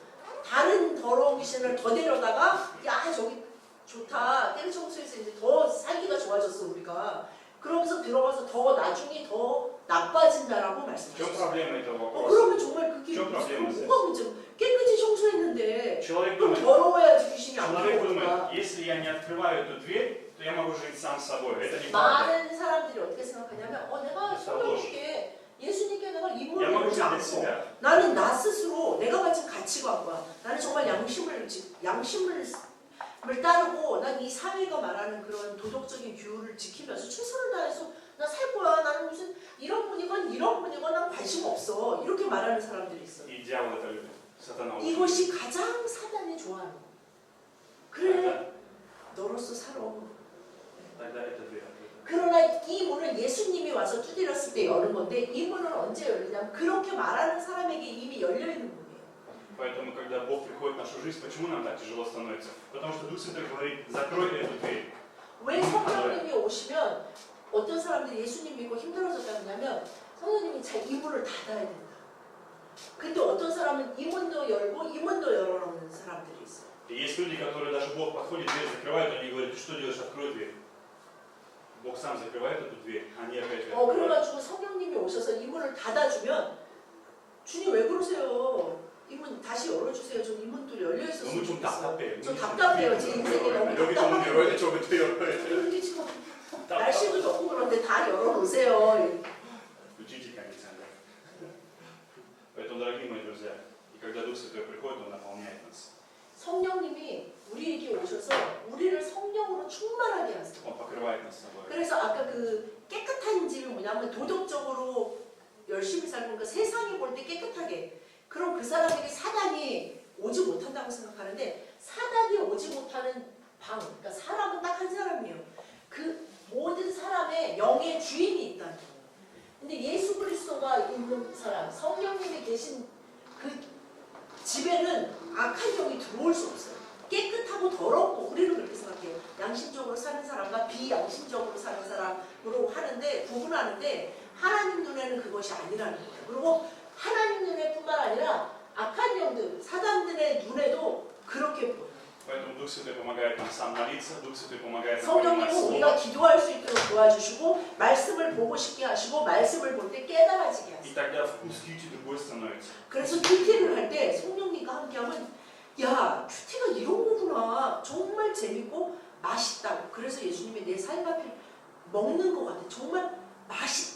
Speaker 2: 다른 더러운 귀신을 더 데려다가 야 저기 좋다 깨끗이 청소해서 이제 더 살기가 좋아졌어 우리가 그러면서 들어가서 더 나중에 더 나빠진다라고 말씀하셨어요. 그러면 정말 그게 뭐가 문제고 깨끗이 청소했는데 좀 더러워야지 귀신이 안 들어오니까. 많은 사람들이 어떻게 생각하냐면 내가 성령님께 예수님께 내가 이 문을 열지 않고 나는 나 스스로 내가 가진 가치관과 나는 정말 양심을 따르고 난 이 사회가 말하는 그런 도덕적인 규율을 지키면서 최선을 다해서 나 살 거야. 나는 무슨 이런 분이건 난 관심 없어. 이렇게 말하는 사람들이 있어요. 이것이 가장 사단이 좋아하는 거. 그래 너로서 살아.
Speaker 1: тогда эта дверь открыта.
Speaker 2: 그러나 이 문은 예수님이 와서 두드렸을 때 여는 건데 이 문은 언제 열리냐면 그렇게 말하는 사람에게 이미 열려있는 문이에요.
Speaker 1: Поэтому, когда Бог приходит в нашу жизнь, почему нам так тяжело становится? Потому что Дух Святой говорит, закрой эту дверь.
Speaker 2: 왜 성령님이 오시면 어떤 사람들이 예수님 믿고 힘들어졌다냐면 성령님이 자 이 문을 닫아야 된다. 근데 어떤 사람은 이 문도 열고 이 문도 열어놓는 사람들이 있어요.
Speaker 1: И есть люди, которые даже Бог подходит, дверь закрывают, они говорят, ты что делаешь, открой дверь. Бог сам закрывает эту дверь, они опять ее открывают.
Speaker 2: 그래가지고 성령님이 오셔서 이 문을 닫아주면 주님 왜 그러세요? 이 문 다시 열어주세요. 저 이 문도 열려 있었으면
Speaker 1: 너무 좀
Speaker 2: 좋겠어요.
Speaker 1: 답답해요.
Speaker 2: 저 답답해요. 제 인생이 너무
Speaker 1: 여기 좀
Speaker 2: 답답해요.
Speaker 1: 열어야 돼, 저기 열어야 돼.
Speaker 2: 여기 지금 날씨도 좋고 그런데 다 열어놓으세요.
Speaker 1: Включите кондиционер. Поэтому, дорогие мои друзья, и когда Дух Святой приходит, Он наполняет нас.
Speaker 2: 성령님이 우리에게 오셔서 우리를 성령으로 충만하게 하세요.
Speaker 1: Он покрывает нас собой.
Speaker 2: 그래서 아까 그 깨끗한 집이 뭐냐면 도덕적으로 열심히 살고 그러니까 세상이 볼 때 깨끗하게 그럼 그 사람에게 사단이 오지 못한다고 생각하는데 사단이 오지 못하는 방 그러니까 사람은 딱 한 사람이에요. 그 모든 사람의 영의 주인이 있다는 거예요. 근데 예수 그리스도가 있는 사람 성령님이 계신 그 집에는 악한 영이 들어올 수 없어요. 깨끗하고 더럽고 우리는 그렇게 생각해요. 양심적으로 사는 사람과 비양심적으로 사는 사람으로 하는데 구분하는데 하나님 눈에는 그것이 아니라는 거예요. 그리고 하나님 눈에뿐만 아니라 악한 영들, 사단들의 눈에도 그렇게 보여요.
Speaker 1: Поэтому Дух Святой помогает нам сам молиться, Дух Святой помогает нам
Speaker 2: 성령님은
Speaker 1: понимать
Speaker 2: 우리가
Speaker 1: Слово.
Speaker 2: 기도할 수 있도록 도와주시고 말씀을 보고 싶게 하시고 말씀을 볼 때 깨달아지게
Speaker 1: И
Speaker 2: 하세요.
Speaker 1: тогда вкус кьюти другой становится.
Speaker 2: 그래서 큐티를 할 때 성령님과 함께하면 야 큐티가 이런 거구나 정말 재밌고 맛있다고 그래서 예수님이 내 삶 앞에 먹는 것 같아 정말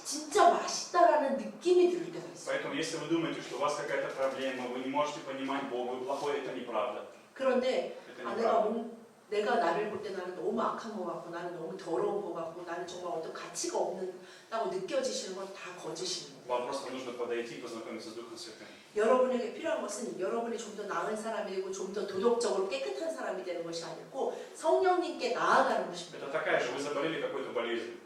Speaker 2: 진짜 맛있다라는 느낌이 들 때가 있어요.
Speaker 1: Поэтому, если вы думаете, что у вас какая-то проблема, вы не можете понимать Бога, вы плохой, это неправда.
Speaker 2: 그런데
Speaker 1: Это
Speaker 2: 아,
Speaker 1: неправда.
Speaker 2: 내가 나를 볼 때 나는 너무 악한 것 같고 나는 너무 더러운 것 같고 나는 정말 어떤 가치가 없는다고 느껴지시는 건 다 거짓입니다.
Speaker 1: Вам просто нужно подойти и познакомиться с Духом Святым.
Speaker 2: 여러분에게 필요한 것은 여러분이 좀 더 나은 사람이 되고 좀 더 도덕적으로 깨끗한 사람이 되는 것이 아니고 성령님께 나아가는 것입니다.
Speaker 1: Это такая же, вы заболели какой-то болезнью.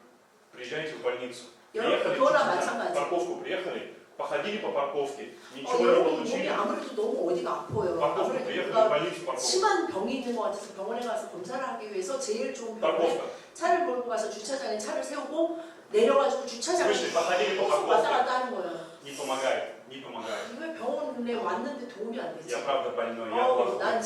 Speaker 1: Приезжаете в больницу.
Speaker 2: 여러분
Speaker 1: Приехали,
Speaker 2: 그거나
Speaker 1: чуть-чуть
Speaker 2: 마찬가지.
Speaker 1: парковку приехали, походили по парковке, ничего не
Speaker 2: 여러분 몸이
Speaker 1: получили.
Speaker 2: 아무래도 너무 어디가 아파요.
Speaker 1: парковку
Speaker 2: 아무래도
Speaker 1: приехали в
Speaker 2: 뭔가
Speaker 1: больницу, парковку.
Speaker 2: 심한 병이 있는 것 같아서 병원에 가서 검사를 하기 위해서 제일 좋은 병원에
Speaker 1: Парковка.
Speaker 2: 차를 몰고 가서 주차장에 차를 세우고 내려가지고 주차장에
Speaker 1: Вышли, походили по
Speaker 2: 계속 왔다
Speaker 1: парковке.
Speaker 2: 갔다 하는 거예요.
Speaker 1: Не помогает, не помогает.
Speaker 2: 왜 병원에 왔는데 도움이 안 되지?
Speaker 1: Я правда больной, я плохой.
Speaker 2: 난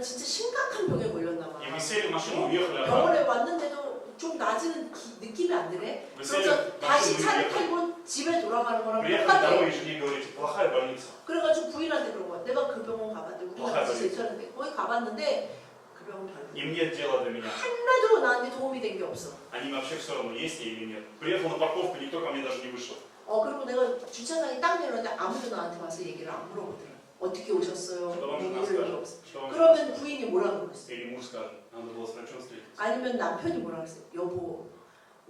Speaker 2: 진짜 심각한 병에 걸렸나 봐.
Speaker 1: И мы сели в машину, уехали обратно.
Speaker 2: 병원에 왔는데도 좀 낮은 느낌이 안 드네.
Speaker 1: Мы сели
Speaker 2: 그래서
Speaker 1: в
Speaker 2: 다시
Speaker 1: машину,
Speaker 2: 차를
Speaker 1: уехали.
Speaker 2: 타고 집에 돌아가는 거랑
Speaker 1: Приехали
Speaker 2: 똑같아.
Speaker 1: домой, и жене говорите, плохая больница.
Speaker 2: 그래가지고 부인한테 그런 거야. 내가 그 병원 가봤는데 우리가
Speaker 1: 아,
Speaker 2: 같이 괜찮은데 거기 가봤는데 그 병원 별로.
Speaker 1: Им нет дела до меня.
Speaker 2: 하나도 나한테 도움이 된 게 없어.
Speaker 1: Они вообще все равно, есть я или нет. Приехал на парковку, никто ко мне даже не вышел.
Speaker 2: 그리고 내가 주차장에 딱 내렸는데 아무도 나한테 와서 얘기를 안 물어보더라. 어떻게 오셨어요?
Speaker 1: Что вам
Speaker 2: 뭐
Speaker 1: жена
Speaker 2: 이런 게
Speaker 1: скажет?
Speaker 2: 없어.
Speaker 1: Что вам
Speaker 2: 그러면 부인이 뭐라고 그랬어?
Speaker 1: Или муж скажет, надо было с врачом встретиться.
Speaker 2: 아니면 남편이 뭐라 그랬어요? 여보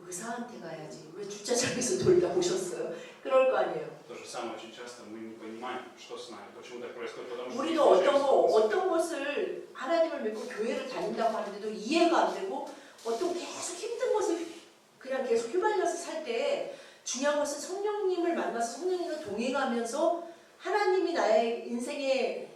Speaker 2: 의사한테 가야지 왜 주차장에서 돌다 오셨어요? 그럴 거 아니에요.
Speaker 1: То же самое очень часто мы не понимаем, что с нами, почему так происходит, потому что
Speaker 2: 우리도 어떤 것을 하나님을 믿고 교회를 다닌다고 하는데도 이해가 안 되고 어떤 계속 힘든 것을 그냥 계속 휘말려서 살 때 중요한 것은 성령님을 만나서 성령님과 동행하면서 하나님이 나의 인생에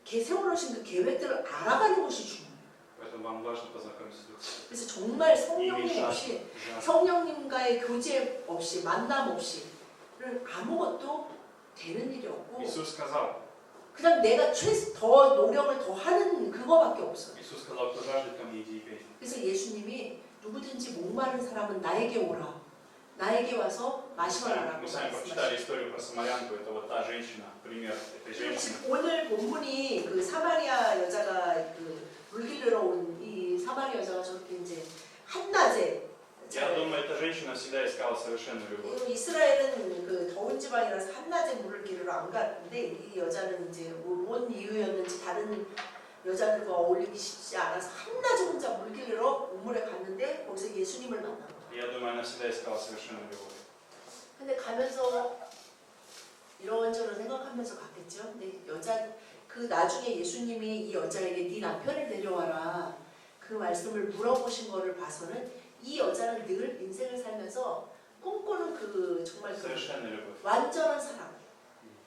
Speaker 2: 세워놓으신 그 계획들을 알아가는 것이 중요해요.
Speaker 1: Поэтому вам важно познакомиться с Духом.
Speaker 2: 그래서 정말 성령님 없이
Speaker 1: Жажда.
Speaker 2: 성령님과의 교제 없이 만남 없이 아무것도 되는 일이 없고
Speaker 1: Иисус сказал,
Speaker 2: 그냥 내가 더 노력을 더 하는 그거밖에 없어요.
Speaker 1: Иисус сказал, кто жаждет ко мне, иди и пей.
Speaker 2: 그래서 예수님이 누구든지 목마른 사람은 나에게 오라. 나에게 와서 마시라라고
Speaker 1: Мы сами прочитали историю про самарянку, это вот та женщина, пример этой женщины.
Speaker 2: 오늘 본문이 그 사마리아 여자가 그 물길러 온 이 사마리아 여자가 저렇게 이제 한낮에
Speaker 1: Я думаю, эта женщина всегда искала совершенную любовь.
Speaker 2: 이스라엘은 그 더운 지방이라서 한낮에 물을 기르러 안 갔는데 이 여자는 이제 뭔 이유였는지 다른 여자들과 어울리기 쉽지 않아서 한낮에 혼자 물 기르러 우물에 갔는데 거기서 예수님을 만난 거예요.
Speaker 1: Я думаю, она всегда искала совершенную любовь.
Speaker 2: 근데 가면서 이런저런 생각하면서 갔겠죠. 근데 그 나중에 예수님이 이 여자에게 네 남편을 데려와라. 그 말씀을 물어보신 거를 봐서는 이 여자는 늘 인생을 살면서 꿈꾸는 그 정말 그 완전한 사랑,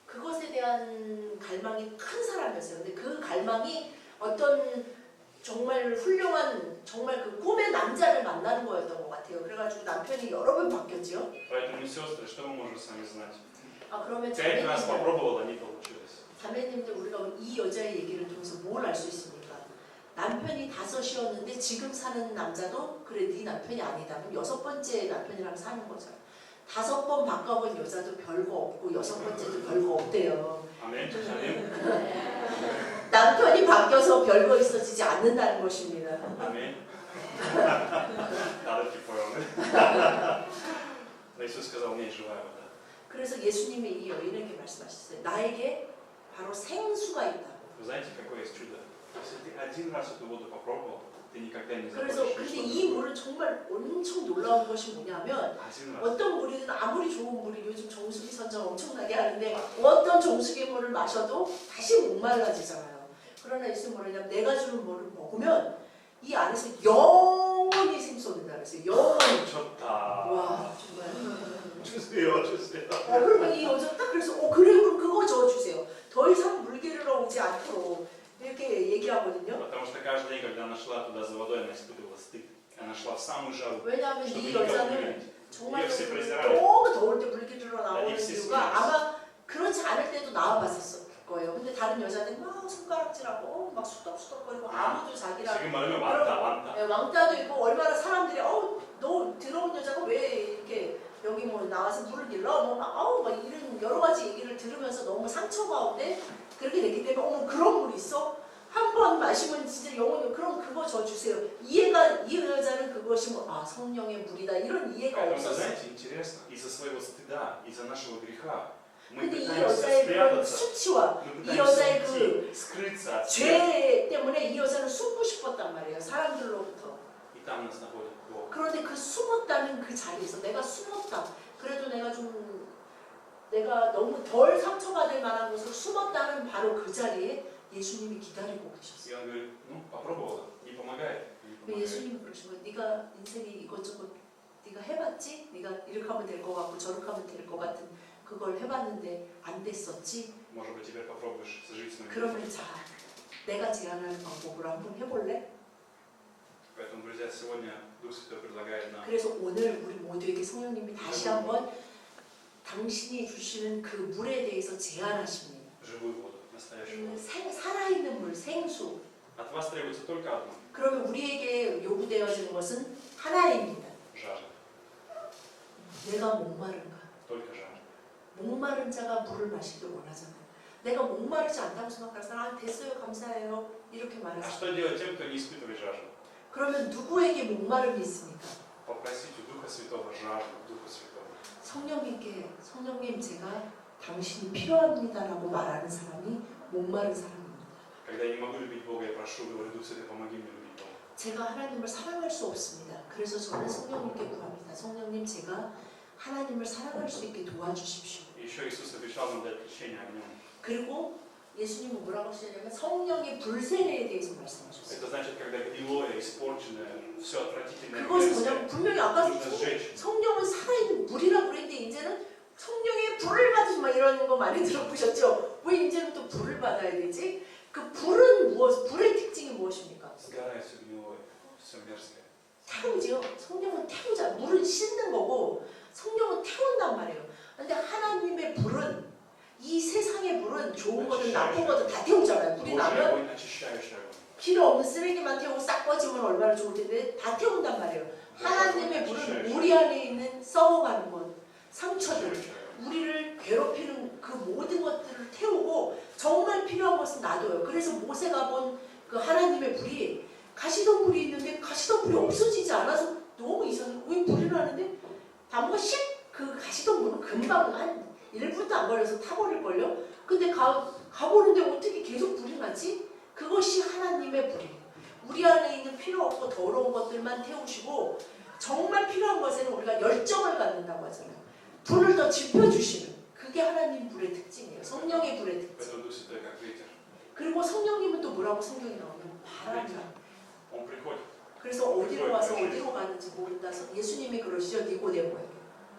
Speaker 2: 그것에 대한 갈망이 큰 사람이었어요. 근데 그 갈망이 어떤 정말 훌륭한 정말 그 꿈의 남자를 만나는 거였던 것 같아요. 그래가지고 남편이 여러 번 바뀌었죠. 아 그러면 자매님들 우리가 이 여자의 얘기를 통해서 뭘 알 수 있습니까? 남편이 5이었는데 지금 사는 남자도 그래 네 남편이 아니다. 그럼 6번째 남편이랑 사는 거죠. 5번 바꿔본 여자도 별거 없고 6번째도 별거 없대요.
Speaker 1: 아멘.
Speaker 2: 남편이 바뀌어서 별거 있어지지 않는다는 것입니다.
Speaker 1: 아멘. 나도 기뻐요. 예수님 сказал, мне живая вода.
Speaker 2: 그래서 예수님이 이 여인에게 말씀하셨어요. 나에게 바로 생수가 있다.
Speaker 1: Вы знаете, какое есть чудо? Если ты один раз эту воду попробовал, ты никогда не
Speaker 2: 그래서
Speaker 1: забудешь.
Speaker 2: 근데 이 물은 정말 엄청 놀라운 것이 뭐냐면 어떤 물이든 아무리 좋은 물이 요즘 정수기 선정 엄청나게 하는데 어떤 정수기 물을 마셔도 다시 목말라지잖아요. 그러나 예수님 뭐냐면 내가 주는 물을 먹으면 이 안에서 영원히 생소된다 그랬어요. 영원히.
Speaker 1: 좋다.
Speaker 2: 와 정말.
Speaker 1: 주세요.
Speaker 2: 그러면 이 여자 딱 그래서 그래 그럼 그거 저어주세요. 더 이상 물 기르러 오지 않도록 이렇게 얘기하거든요.
Speaker 1: Потому что каждый день, когда она шла туда за водой, она испытывала стыд. Она шла в самую жару.
Speaker 2: 왜냐하면 이 여자는 정말
Speaker 1: Ее
Speaker 2: 너무 더울 때 물 기르러 나오는
Speaker 1: 아니,
Speaker 2: 이유가 아마 그렇지 않을 때도 나와봤었을 거예요. 근데 다른 여자들은 막 손가락질하고 막 수덕수덕거리고 아무도 자기랑
Speaker 1: 지금 말하면 왕따.
Speaker 2: 네, 왕따도 있고 얼마나 사람들이 너 들어온 여자가 왜 이렇게 여기 뭐 나와서 물을 길러 막 이런 여러 가지 얘기를 들으면서 너무 상처 가운데 그렇게 됐기 때문에 그런 물이 있어? 한 번 마시면 진짜 영원히 그럼 그거 저 주세요. 이 여자는 그것이 성령의 물이다 이런 이해가
Speaker 1: Поэтому,
Speaker 2: 없었어.
Speaker 1: знаете, интересно, из-за своего стыда, из-за нашего греха, мы
Speaker 2: 근데 이
Speaker 1: пытаемся
Speaker 2: 여자의 그런
Speaker 1: спрятаться,
Speaker 2: 수치와
Speaker 1: мы
Speaker 2: 이 여자의
Speaker 1: пытаемся
Speaker 2: 그
Speaker 1: скрыться от всех,
Speaker 2: 죄 때문에 이 여자는 숨고 싶었단 말이에요. 사람들로부터.
Speaker 1: и там нас находит Бог.
Speaker 2: 그런데 그 숨었다는 그 자리에서 내가 숨었다. 그래도 내가 너무 덜 상처받을 만한 곳으로 숨었다는 바로 그 자리에 예수님이 기다리고 계셨어요.
Speaker 1: И он говорит, попробовала, не помогает.
Speaker 2: 예수님이 그러신 거예요. 네가 인생에 이것저것 네가 해봤지? 네가 이렇게 하면 될 것 같고 저렇게 하면 될 것 같은 그걸 해봤는데 안 됐었지?
Speaker 1: Может быть, теперь попробуешь жить с моим.
Speaker 2: 그러면 자, 내가 제안하는 방법으로 한번 해볼래?
Speaker 1: Поэтому, друзья, сегодня Дух Святой предлагает нам
Speaker 2: 그래서 오늘 우리 모두에게 성령님이 다시 한번 당신이 주시는 그 물에 대해서 제안하십니다.
Speaker 1: живую воду, настоящую воду.
Speaker 2: 살아있는 물, 생수.
Speaker 1: От вас требуется только одно.
Speaker 2: 그러면 우리에게 요구되어지는 것은 하나입니다.
Speaker 1: Жажда.
Speaker 2: 내가 목마른가?
Speaker 1: Только жажда.
Speaker 2: 목마른 자가 물을 마시길 원하잖아요. 내가 목마르지 않다고 생각하는 사람 됐어요, 감사해요. 이렇게
Speaker 1: А
Speaker 2: 말하죠.
Speaker 1: что делать тем, кто не испытывает жажду?
Speaker 2: 그러면 누구에게 목마름이 있습니까?
Speaker 1: Попросить у Духа Святого жажду Духа Святого.
Speaker 2: 성령님께 성령님 제가 당신이 필요합니다라고 말하는 사람이 목마른 사람입니다.
Speaker 1: Когда я не могу любить Бога, я прошу, говорю, Дух Святой, помоги мне любить Бога.
Speaker 2: 제가 하나님을 사랑할 수 없습니다. 그래서 저는 성령님께 구합니다. 성령님 제가 하나님을 사랑할 수 있게 도와주십시오.
Speaker 1: И еще Иисус обещал нам дать прощение огнем.
Speaker 2: 그리고 예수님은 뭐라고 하시냐면 성령의 불세례에 대해서 말씀하셨어요.
Speaker 1: Это значит, когда гнилое, испорченное, все отвратительное
Speaker 2: 그것은 뭐냐면 분명히 아까
Speaker 1: нужно сжечь.
Speaker 2: 성령은 살아있는 물이라고 그랬는데 이제는 성령의 불을 받으시 막 이런 거 많이 들어보셨죠? 왜 이제는 또 불을 받아야 되지? 그 불은 불의 특징이 무엇입니까?
Speaker 1: Сгорает все гнилое, все мерзкое.
Speaker 2: 태우지요. 성령은 태우자. 물은 씻는 거고 성령은 태운단 말이에요. 근데 하나님의 불은 이 세상의 불은 좋은 거든 나쁜 거든 다 태우잖아요. 불이 나면 필요 없는 쓰레기만 태우고 싹 꺼지면 얼마나 좋을 텐데 다 태운단 말이에요. 하나님의 불은 우리 안에 있는 썩어가는 것, 상처들, 우리를 괴롭히는 그 모든 것들을 태우고 정말 필요한 것은 놔둬요. 그래서 모세가 본 그 하나님의 불이 가시덤불이 있는데 가시덤불이 없어지지 않아서 너무 이상해. 왜 불이 나는데 나무가 그 가시덤불은 금방 한 1분도 안 걸려서 타버릴걸요? 근데 가보는데 어떻게 계속 불이 나지? 그것이 하나님의 불이에요. 우리 안에 있는 필요 없고 더러운 것들만 태우시고 정말 필요한 것에는 우리가 열정을 갖는다고 하잖아요. 불을 더 지펴주시는 그게 하나님 불의 특징이에요. 성령의 불의 특징. 그리고 성령님은 또 뭐라고 성경이 나오냐면 바람이야.
Speaker 1: Он приходит,
Speaker 2: 그래서 어디로 와서 어디로 가는지 모른다. 예수님이 그러시죠. 니고데모에게.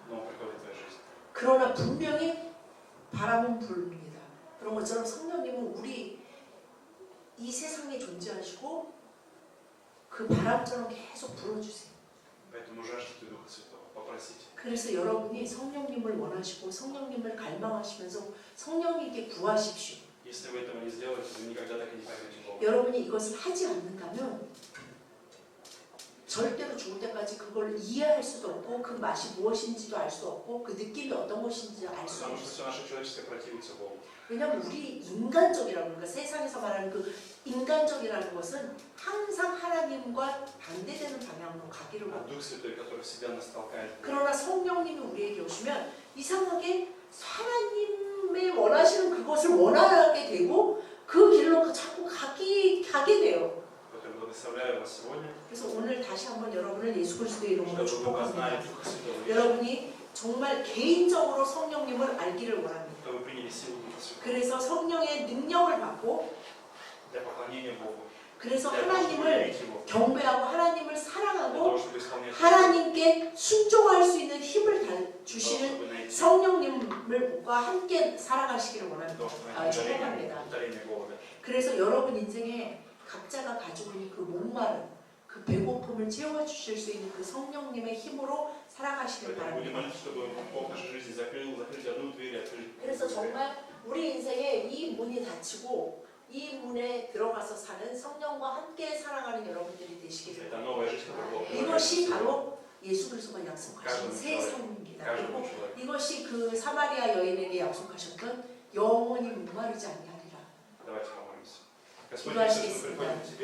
Speaker 1: но он приходит в твою жизнь.
Speaker 2: 그러나 분명히 바람은 불입니다. 그런 것처럼 성령님은 우리 이 세상에 존재하시고 그 바람처럼 계속 불어주세요.
Speaker 1: Поэтому жаждите Духа Святого, попросите.
Speaker 2: 그래서 여러분이 성령님을 원하시고 성령님을 갈망하시면서 성령님께 구하십시오.
Speaker 1: Если вы этого не сделаете, вы никогда так и не поймете Бога.
Speaker 2: 여러분이 이것을 하지 않는다면 절대로 죽을 때까지 그걸 이해할 수도 없고 그 맛이 무엇인지도 알 수 없고 그 느낌이 어떤 것인지 알 수
Speaker 1: Потому
Speaker 2: 없어요.
Speaker 1: что все наше человеческое противится Богу.
Speaker 2: 왜냐하면 우리 인간적이라는 그러니까 세상에서 말하는 그 인간적이라는 것은 항상 하나님과 반대되는 방향으로 가기를
Speaker 1: А
Speaker 2: 원해요.
Speaker 1: Дух Святой, который всегда нас толкает.
Speaker 2: 그러나 성령님이 우리에게 오시면 이상하게 하나님의 원하시는 그것을 원하게 되고 그 길로 자꾸 가게 돼요.
Speaker 1: Который благословляю вас сегодня,
Speaker 2: 그래서 오늘 다시 한번 여러분을 예수 그리스도의 이름으로
Speaker 1: чтобы вы познали
Speaker 2: 축복합니다.
Speaker 1: Духа Святого,
Speaker 2: 여러분이 정말 개인적으로 성령님을 알기를 원합니다.
Speaker 1: чтобы вы приняли силу Духа Святого
Speaker 2: 그래서 성령의 능력을 받고
Speaker 1: для поклонения Богу,
Speaker 2: 그래서
Speaker 1: для того, чтобы
Speaker 2: 하나님을
Speaker 1: любить Его,
Speaker 2: 경배하고 하나님을
Speaker 1: для
Speaker 2: 사랑하고
Speaker 1: того, чтобы исполнять Его,
Speaker 2: 하나님께 순종할 수 있는 힘을
Speaker 1: для того,
Speaker 2: 주시는
Speaker 1: чтобы найти
Speaker 2: 성령님과 함께 살아가시기를
Speaker 1: для
Speaker 2: 원합니다.
Speaker 1: того, чтобы найти
Speaker 2: 축복합니다.
Speaker 1: ударение Бога.
Speaker 2: 그래서 여러분 인생에 각자가 가지고 있는 그 목마름, 그 배고픔을 채워주실 수 있는 그 성령님의 힘으로 살아가시길
Speaker 1: Поэтому будем
Speaker 2: 바랍니다.
Speaker 1: молиться, чтобы Бог нашей жизни закрыть одну дверь и открыть
Speaker 2: 그래서
Speaker 1: другую дверь.
Speaker 2: 정말 우리 인생에 이 문이 닫히고 이 문에 들어가서 사는 성령과 함께 살아가는 여러분들이 되시기를
Speaker 1: Это новая жизнь, которую Бог
Speaker 2: 바랍니다. 이것이 바로 예수 그리스도가 약속하신 새 삶입니다.
Speaker 1: каждому
Speaker 2: 그리고
Speaker 1: человеку.
Speaker 2: 이것이 그 사마리아 여인에게 약속하셨던 영원히 목마르지 아니하리라.
Speaker 1: Давайте помолимся. Господь Иисус, мы
Speaker 2: 기도하시겠습니다.
Speaker 1: приходим к Тебе.